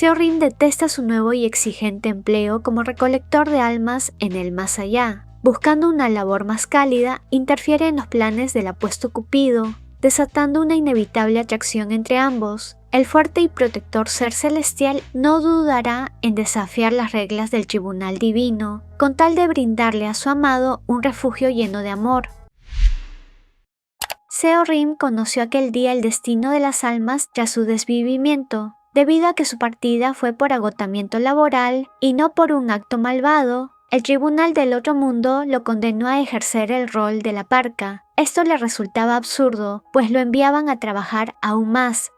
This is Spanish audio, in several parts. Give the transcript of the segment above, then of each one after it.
Seo-Rim detesta su nuevo y exigente empleo como recolector de almas en el más allá. Buscando una labor más cálida, interfiere en los planes del apuesto Cupido, desatando una inevitable atracción entre ambos. El fuerte y protector ser celestial no dudará en desafiar las reglas del tribunal divino, con tal de brindarle a su amado un refugio lleno de amor. Seo-Rim conoció aquel día el destino de las almas tras su desvivimiento, debido a que su partida fue por agotamiento laboral y no por un acto malvado. El tribunal del otro mundo lo condenó a ejercer el rol de la parca. Esto le resultaba absurdo, pues lo enviaban a trabajar aún más.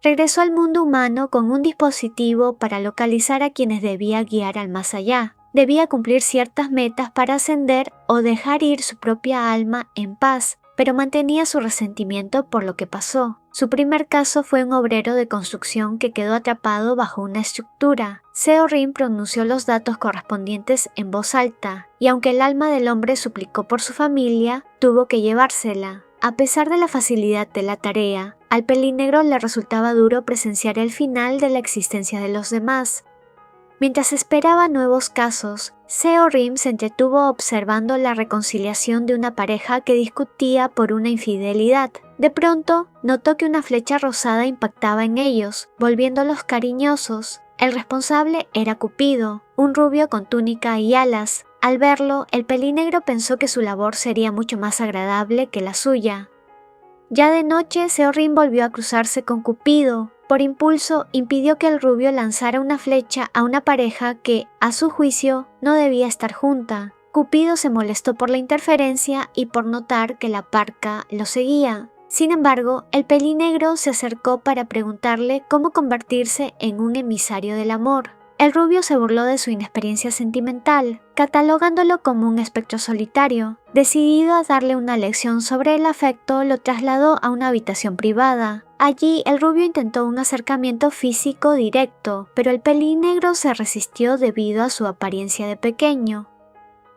Regresó al mundo humano con un dispositivo para localizar a quienes debía guiar al más allá. Debía cumplir ciertas metas para ascender o dejar ir su propia alma en paz, pero mantenía su resentimiento por lo que pasó. Su primer caso fue un obrero de construcción que quedó atrapado bajo una estructura. Seo-Rim pronunció los datos correspondientes en voz alta, y aunque el alma del hombre suplicó por su familia, tuvo que llevársela. A pesar de la facilidad de la tarea, al pelinegro le resultaba duro presenciar el final de la existencia de los demás. Mientras esperaba nuevos casos, Seo-Rim se entretuvo observando la reconciliación de una pareja que discutía por una infidelidad. De pronto, notó que una flecha rosada impactaba en ellos, volviéndolos cariñosos. El responsable era Cupido, un rubio con túnica y alas. Al verlo, el pelinegro pensó que su labor sería mucho más agradable que la suya. Ya de noche, Seo-Rim volvió a cruzarse con Cupido. Por impulso, impidió que el rubio lanzara una flecha a una pareja que, a su juicio, no debía estar junta. Cupido se molestó por la interferencia y por notar que la parca lo seguía. Sin embargo, el pelinegro se acercó para preguntarle cómo convertirse en un emisario del amor. El rubio se burló de su inexperiencia sentimental, catalogándolo como un espectro solitario. Decidido a darle una lección sobre el afecto, lo trasladó a una habitación privada. Allí, el rubio intentó un acercamiento físico directo, pero el pelinegro se resistió debido a su apariencia de pequeño.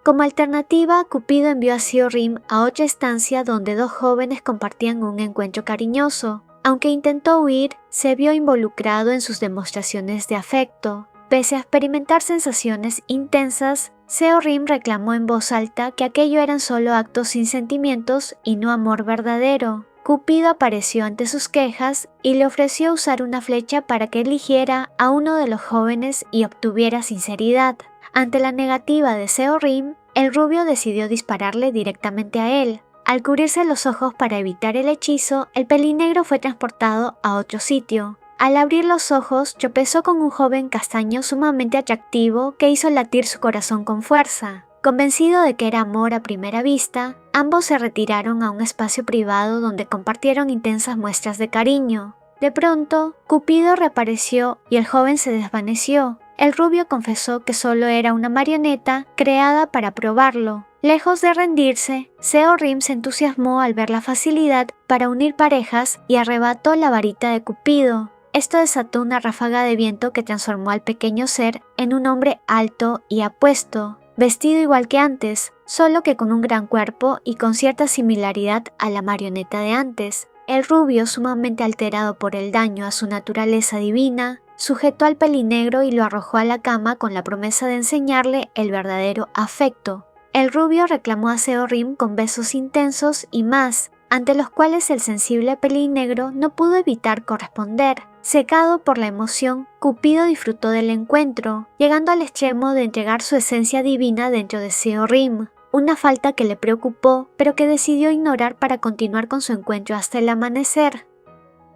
Como alternativa, Cupido envió a Seo-Rim a otra estancia donde dos jóvenes compartían un encuentro cariñoso. Aunque intentó huir, se vio involucrado en sus demostraciones de afecto. Pese a experimentar sensaciones intensas, Seo-Rim reclamó en voz alta que aquello eran solo actos sin sentimientos y no amor verdadero. Cupido apareció ante sus quejas y le ofreció usar una flecha para que eligiera a uno de los jóvenes y obtuviera sinceridad. Ante la negativa de Seo-Rim, el rubio decidió dispararle directamente a él. Al cubrirse los ojos para evitar el hechizo, el pelinegro fue transportado a otro sitio. Al abrir los ojos, tropezó con un joven castaño sumamente atractivo que hizo latir su corazón con fuerza. Convencido de que era amor a primera vista, ambos se retiraron a un espacio privado donde compartieron intensas muestras de cariño. De pronto, Cupido reapareció y el joven se desvaneció. El rubio confesó que solo era una marioneta creada para probarlo. Lejos de rendirse, Seo-Rim se entusiasmó al ver la facilidad para unir parejas y arrebató la varita de Cupido. Esto desató una ráfaga de viento que transformó al pequeño ser en un hombre alto y apuesto, vestido igual que antes, solo que con un gran cuerpo y con cierta similaridad a la marioneta de antes. El rubio, sumamente alterado por el daño a su naturaleza divina, sujetó al pelinegro y lo arrojó a la cama con la promesa de enseñarle el verdadero afecto. El rubio reclamó a Seo-Rim con besos intensos y más, ante los cuales el sensible pelinegro no pudo evitar corresponder. Secado por la emoción, Cupido disfrutó del encuentro, llegando al extremo de entregar su esencia divina dentro de Seo-Rim, una falta que le preocupó, pero que decidió ignorar para continuar con su encuentro hasta el amanecer.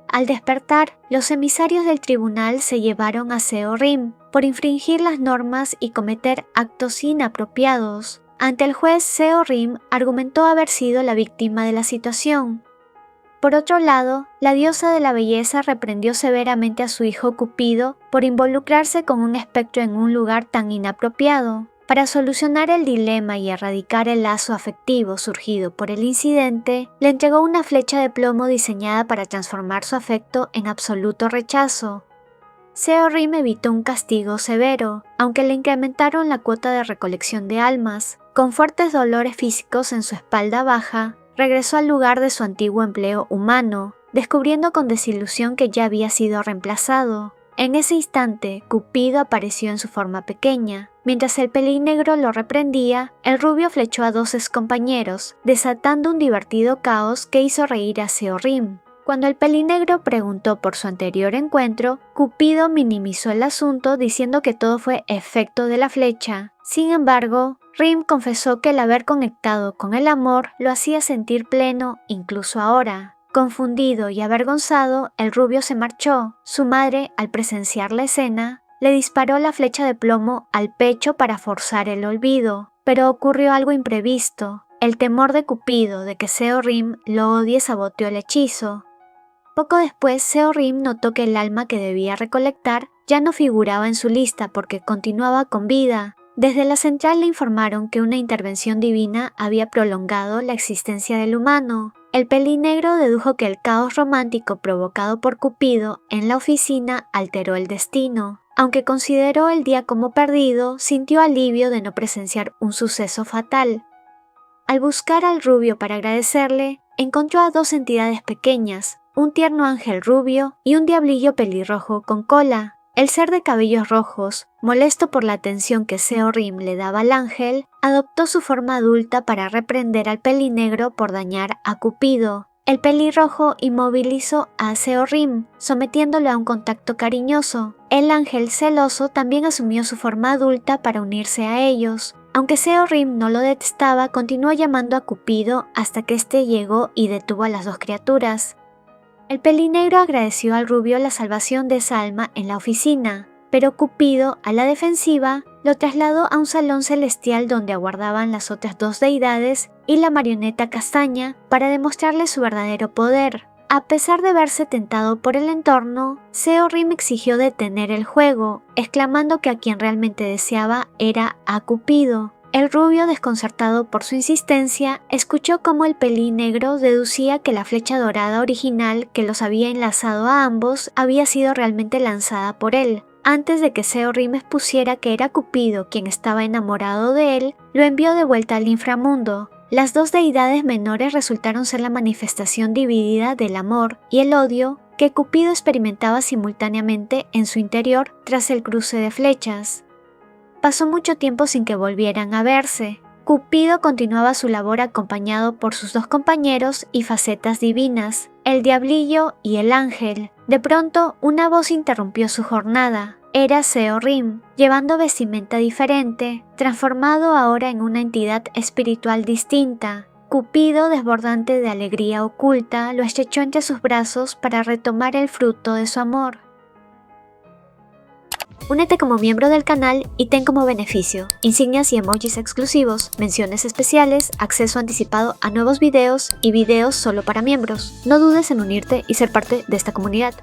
Al despertar, los emisarios del tribunal se llevaron a Seo-Rim por infringir las normas y cometer actos inapropiados. Ante el juez, Seo-Rim argumentó haber sido la víctima de la situación. Por otro lado, la diosa de la belleza reprendió severamente a su hijo Cupido por involucrarse con un espectro en un lugar tan inapropiado. Para solucionar el dilema y erradicar el lazo afectivo surgido por el incidente, le entregó una flecha de plomo diseñada para transformar su afecto en absoluto rechazo. Seo-Rim evitó un castigo severo, aunque le incrementaron la cuota de recolección de almas. Con fuertes dolores físicos en su espalda baja, regresó al lugar de su antiguo empleo humano, descubriendo con desilusión que ya había sido reemplazado. En ese instante, Cupido apareció en su forma pequeña. Mientras el pelinegro lo reprendía, el rubio flechó a dos excompañeros, desatando un divertido caos que hizo reír a Seorrim. Cuando el pelinegro preguntó por su anterior encuentro, Cupido minimizó el asunto diciendo que todo fue efecto de la flecha. Sin embargo, Rim confesó que el haber conectado con el amor lo hacía sentir pleno incluso ahora. Confundido y avergonzado, el rubio se marchó. Su madre, al presenciar la escena, le disparó la flecha de plomo al pecho para forzar el olvido, pero ocurrió algo imprevisto. El temor de Cupido de que Seorrim lo odie saboteó el hechizo. Poco después, Seorrim notó que el alma que debía recolectar ya no figuraba en su lista porque continuaba con vida. Desde la central le informaron que una intervención divina había prolongado la existencia del humano. El pelinegro dedujo que el caos romántico provocado por Cupido en la oficina alteró el destino. Aunque consideró el día como perdido, sintió alivio de no presenciar un suceso fatal. Al buscar al rubio para agradecerle, encontró a dos entidades pequeñas, un tierno ángel rubio y un diablillo pelirrojo con cola. El ser de cabellos rojos, molesto por la atención que Seorrim le daba al ángel, adoptó su forma adulta para reprender al pelinegro por dañar a Cupido. El pelirrojo inmovilizó a Seorrim, sometiéndolo a un contacto cariñoso. El ángel celoso también asumió su forma adulta para unirse a ellos. Aunque Seorrim no lo detestaba, continuó llamando a Cupido hasta que éste llegó y detuvo a las dos criaturas. El pelinegro agradeció al rubio la salvación de esa alma en la oficina, pero Cupido, a la defensiva, lo trasladó a un salón celestial donde aguardaban las otras dos deidades y la marioneta castaña para demostrarle su verdadero poder. A pesar de verse tentado por el entorno, Seorrim exigió detener el juego, exclamando que a quien realmente deseaba era a Cupido. El rubio, desconcertado por su insistencia, escuchó cómo el pelinegro deducía que la flecha dorada original que los había enlazado a ambos había sido realmente lanzada por él. Antes de que Seorrim expusiera que era Cupido quien estaba enamorado de él, lo envió de vuelta al inframundo. Las dos deidades menores resultaron ser la manifestación dividida del amor y el odio que Cupido experimentaba simultáneamente en su interior tras el cruce de flechas. Pasó mucho tiempo sin que volvieran a verse. Cupido continuaba su labor acompañado por sus dos compañeros y facetas divinas, el diablillo y el ángel. De pronto, una voz interrumpió su jornada. Era Seorrim, llevando vestimenta diferente, transformado ahora en una entidad espiritual distinta. Cupido, desbordante de alegría oculta, lo estrechó entre sus brazos para retomar el fruto de su amor. Únete como miembro del canal y ten como beneficio insignias y emojis exclusivos, menciones especiales, acceso anticipado a nuevos videos y videos solo para miembros. No dudes en unirte y ser parte de esta comunidad.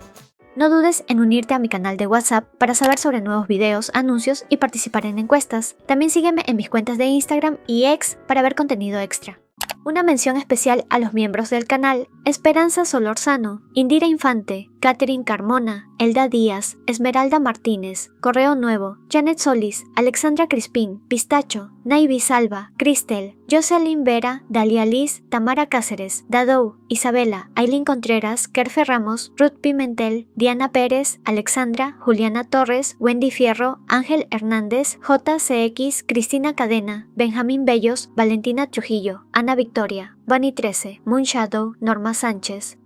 No dudes en unirte a mi canal de WhatsApp para saber sobre nuevos videos, anuncios y participar en encuestas. También sígueme en mis cuentas de Instagram y X para ver contenido extra. Una mención especial a los miembros del canal: Esperanza Solorzano, Indira Infante, Catherine Carmona, Elda Díaz, Esmeralda Martínez, Correo Nuevo, Janet Solis, Alexandra Crispín, Pistacho, Naivi Salva, Cristel, Jocelyn Vera, Dalia Liz, Tamara Cáceres, Dadou, Isabela, Aileen Contreras, Kerfe Ramos, Ruth Pimentel, Diana Pérez, Alexandra, Juliana Torres, Wendy Fierro, Ángel Hernández, JCX, Cristina Cadena, Benjamín Bellos, Valentina Trujillo, Ana Victoria, Bunny 13, Moonshadow, Norma Sánchez,